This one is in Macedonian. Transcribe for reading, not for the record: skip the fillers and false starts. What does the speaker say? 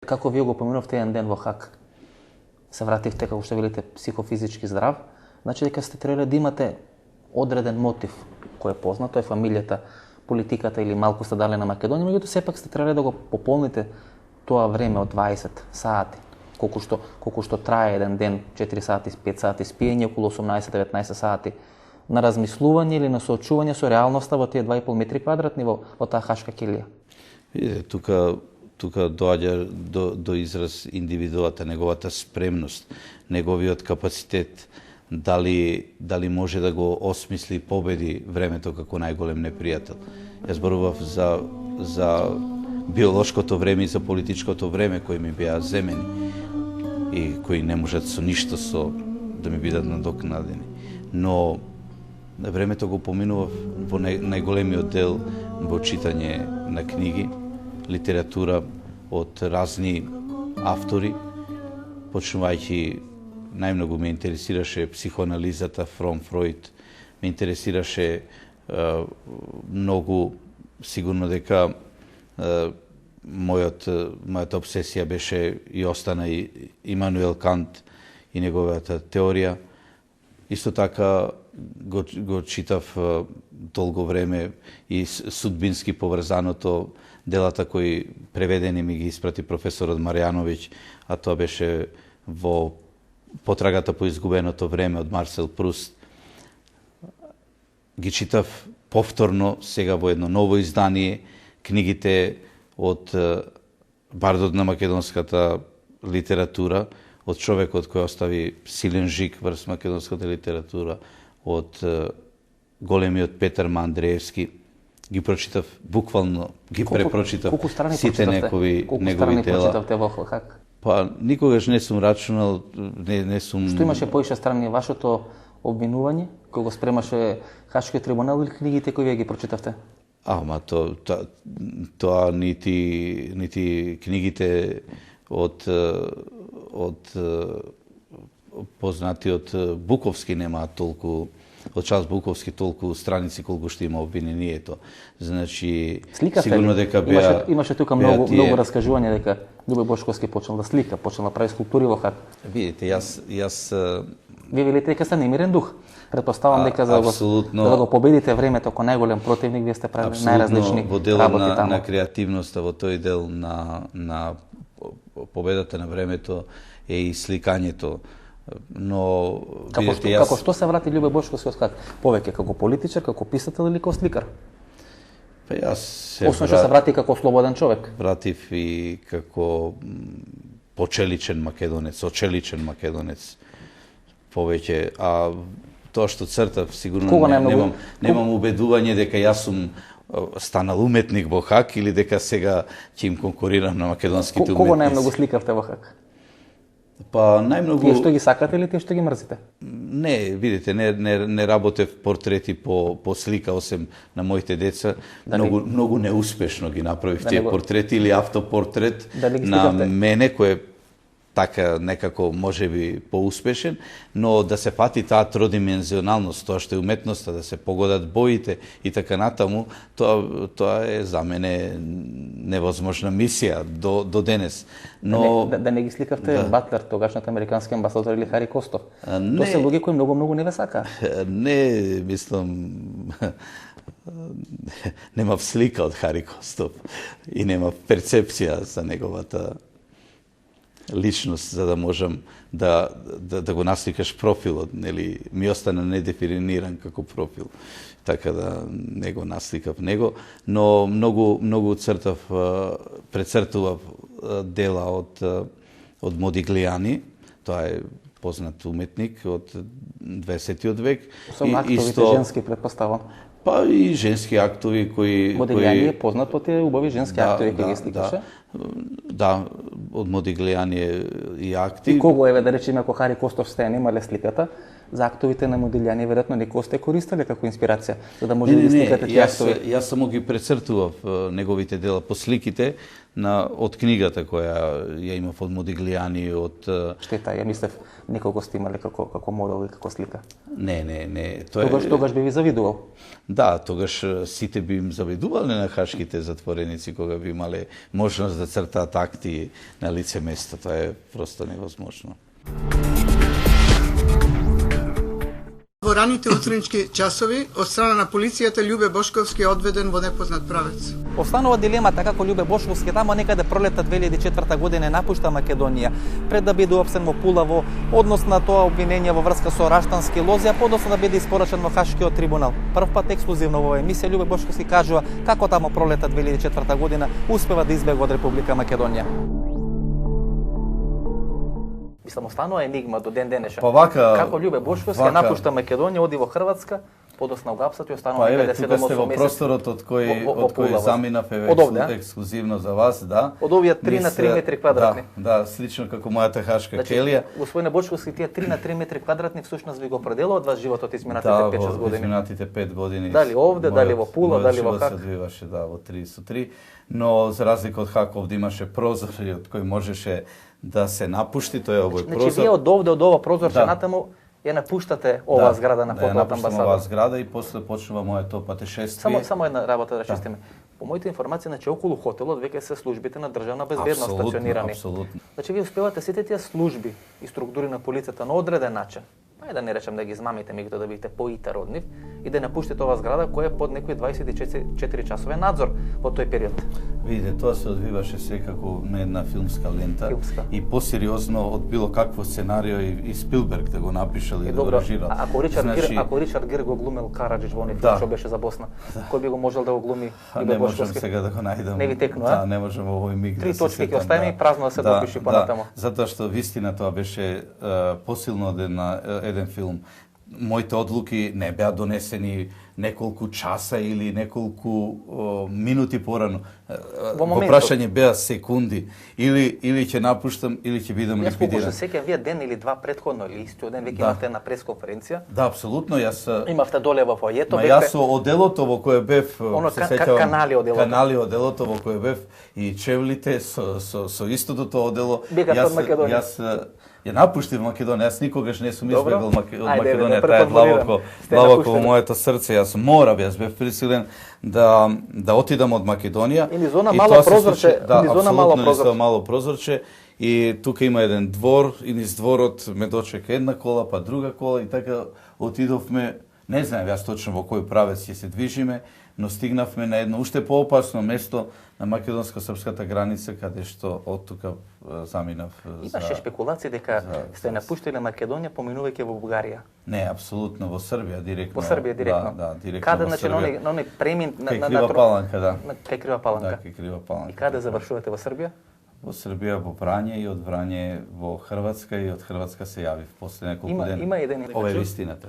Како вие го поминувте еден ден во Хаг, се вративте, како што велите, психофизички здрав, значи дека сте требале да имате одреден мотив кој е познат, тоа е фамилијата, политиката или малку сте дали на Македонија, меѓутоа сепак сте требале да го пополните тоа време од 20 сати, колку што трае еден ден, 4 сати, 5 сати спиење, околу 18-19 сати на размислување или на соочување со реалноста во тие 2,5 метри квадратни во таа хашка келија. Видите, тука доаѓа до израз индивидуата, неговата спремност, неговиот капацитет, дали може да го осмисли и победи времето како најголем непријател. Јас зборував за биолошкото време и за политичкото време кои ми беа земени и кои не можат со ништо да ми бидат надокнадени. Но времето го поминував во најголемиот дел во читање на книги, литература од разни автори, почнувајќи најмногу ме интересираше психоанализата, Фройд, ме интересираше многу, сигурно дека мојата обсесија беше и остана и Имануел Кант и неговата теорија. Исто така го читав долго време и судбински поврзаното, делата кои преведени ми ги испрати професорот Марјановиќ, а тоа беше во Потрагата по изгубеното време од Марсел Пруст. Ги читав повторно сега во едно ново издание книгите од бардот на македонската литература, од човекот кој остави силен жик врз македонската литература, од големиот Петар Мандреевски. Ги прочитав буквално, ги препрочитав сите негови дела. Колку страни прочитавте во Хаг? Па никогаш не сум рачунал, не сум... Што имаше поише страни вашето обвинување, кој го спремаше Хашкиот трибунал или книгите кои вие ги прочитавте? Ама тоа нити книгите од познатиот Буковски немаат толку, од Чарлс Буковски толку страници колку што има обвинението. Значи, сигурно дека беа... Имаше тука многу раскажување дека Љубој Бошковски почнал да слика, почнал да прави скулптури во Хаг. Видите, јас Вие велите дека сте немирен дух. Предпоставам дека за да го победите времето како најголем противник, вие сте правили најразлични работи таму. Во делот на креативноста, во тој дел на победата на времето е и сликањето. Но видите, како што се врати Љубој Бошковски од Хаг? Повеќе како политичар, како писател или како сликар? Па јас Освен што се врати како слободен човек. Вратив и како почеличен македонец, очеличен македонец. Повеќе, а тоа што цртав, сигурно немам убедување дека јас сум станал уметник во Хаг или дека сега ќе им конкурирам на македонските уметници. Кого најмногу сликавте во Хаг? Па најмногу... Тие што ги сакате или тие што ги мрзите? Не, видите, не работев портрети по слика, осем на моите деца. Многу неуспешно ги направив тие портрети или автопортрет на мене, кој така некако можеби поуспешен, но да се фати таа тродимензионалност, тоа што е уметноста, да се погодат боите и така натаму, тоа е за мене невозможна мисија до денес. Но да не ги сликавте Батлер, тогашниот американски амбасадор или Хари Костов. Тоа се луѓе кои многу не ве сака. Не, мислам, немав слика од Хари Костов и немав перцепција за неговата личност, за да можам да го насликаш профилот, нели, ми остана недефиниран како профил, така да не го насликав него, но многу прецртував дела од Модиглијани, тоа е познат уметник од 20 век. Со актовите женски, предпоставам. Па и женски актови кои... Модиглијани е познат по тие убави женски актови кои ги сликаше? Да, од Модиглијани и акти. И кого, да речеме, ако Хари Костов сте немале сликата, за актовите на Модилјани, веројатно некој сте користеле како инспирација, за да може да стикате тие актови. Јас само ги прецртував неговите дела по сликите од книгата која ја имав од Модиглијани, од... Штета, ја мислев некој го сте имале како модел и како слика. Не. Тогаш би ви завидувал. Да, тогаш сите би им завидувале на хашките затвореници кога би имале можност да цртаат акти на лице место. Тоа е просто невозможно. Во раните утренички часови, од страна на полицијата, Љубе Бошковски е одведен во непознат правец. Останува дилемата како Љубе Бошковски тамо некаде пролета 2004 година напушта Македонија, пред да биде опсен во Пула во однос на тоа обвинение во врска со раштански лози, а подоцна да биде испорачен во Хашкиот трибунал. Прв пат ексклузивно во оваа емисија Љубе Бошковски кажува како тамо пролета 2004 година успева да избега од Република Македонија. Мислам, останува енигма до ден денешен. Како Љубе Бошковски напушта Македонија, оди во Хрватска, подоцна у Гапсат и останува некаде 7-8 месеци. Тука сте во просторот од кој заминав ексклузивно за вас, да. Од овие 3 на 3 метри квадратни. Да, слично како мојата хашка келија. Господине Бошковски, тие 3 на 3 метри квадратни всушност ви го определува од вас животот изминатите 5-6 години. Да, изминатите 5 години. Дали овде, дали во Пула, дали во Хак. Се одвиваше, да, во 33, но за разлика од Хак овде имаше прозор од кој можеше да се напушти, тој е овој прозор. Значи, вие од овде, од ова прозорче натаму, ја напуштате оваа зграда на фотоот амбасада. Да, оваа зграда и после почнува моето патешествие. Само една работа да речистиме. По моите информации, значи околу хотелот веќе се службите на државна безбедност стационирани. Апсолутно. Значи вие успевате сите тие служби и структури на полицијата на одреден начин. Ајде да не речем да ги измамите меѓутоа да бидете поитар од нив и да напуштите оваа зграда која е под некои 24 часовен надзор во тој период. Видите, тоа се одвиваше секако на една филмска лента и посериозно од било какво сценарио и Спилберг да го напишал и да го режирал. Ако Ричард Гир го глумел Караджич во оние филм што беше за Босна, кој би го можел да го глуми Љубе Бошковски? Не можам сега да го најдам. Не ви текну, Да, не можам во овој миг. 3 точки ќе оставиме и празно да се допиши понатаму. Затоа што вистина тоа беше посилно од еден филм. Моите одлуки не беа донесени неколку часа или неколку минути порано. Во прашање беа секунди. Или ќе напуштам, или ќе бидам ликвидиран. Јас секој вие ден или два претходно или истиот ден веќе имавте една пресконференција. Да, апсолутно. Јас имавте доле во фојето. Јас со оделото во кое бев, се сеќавам, канали оделото во кое бев и чевлите со истото тоа одело. Јас ја напуштив Македонија. Јас никогаш не сум избегал од Македонија. Таа е длабоко во моето срце. Јас бев присилен да отидам од Македонија. Или зона мало прозорче, мало прозорче. И тука има еден двор, и низ дворот ме дочека една кола, па друга кола и така отидовме, не знаев јас точно во кој правец ќе се движиме, но стигнавме на едно уште поопасно место на македонско-српската граница, каде што од тука заминав. Имаше спекулации дека сте напуштиле Македонија поминувајќи во Бугарија. Не, апсолутно во Србија директно. Во Србија директно. Да, директно. Каде значи на оној премин на Крива Паланка, да. Кај Крива Паланка. Да, кај Крива Паланка. И каде завршувате во Србија? Во Србија, во Врање и од Врање во Хрватска и од Хрватска се јавив после неколку дена. Има еден. Ова е вистината.